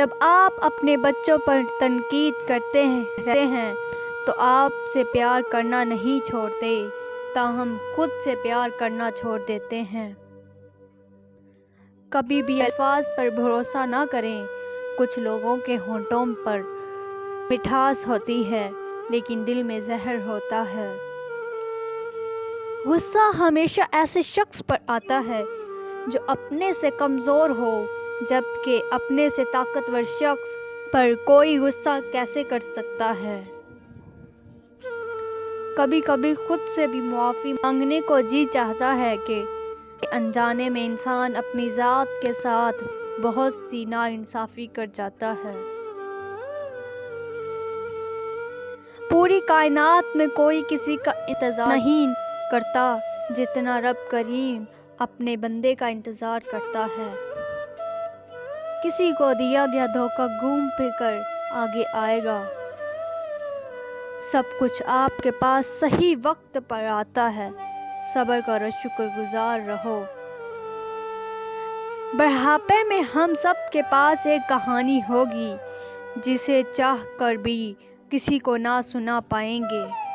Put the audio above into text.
جب آپ اپنے بچوں پر تنقید کرتے ہیں تو آپ سے پیار کرنا نہیں چھوڑتے، تاہم خود سے پیار کرنا چھوڑ دیتے ہیں۔ کبھی بھی الفاظ پر بھروسہ نہ کریں۔ کچھ لوگوں کے ہونٹوں پر مٹھاس ہوتی ہے لیکن دل میں زہر ہوتا ہے۔ غصہ ہمیشہ ایسے شخص پر آتا ہے جو اپنے سے کمزور ہو، جبکہ اپنے سے طاقتور شخص پر کوئی غصہ کیسے کر سکتا ہے؟ کبھی کبھی خود سے بھی معافی مانگنے کو جی چاہتا ہے کہ انجانے میں انسان اپنی ذات کے ساتھ بہت سی ناانصافی کر جاتا ہے۔ پوری کائنات میں کوئی کسی کا انتظار نہیں کرتا جتنا رب کریم اپنے بندے کا انتظار کرتا ہے۔ کسی کو دیا گیا دھوکہ گھوم پھر کر آگے آئے گا۔ سب کچھ آپ کے پاس صحیح وقت پر آتا ہے۔ صبر کرو، شکر گزار رہو۔ بڑھاپے میں ہم سب کے پاس ایک کہانی ہوگی جسے چاہ کر بھی کسی کو نہ سنا پائیں گے۔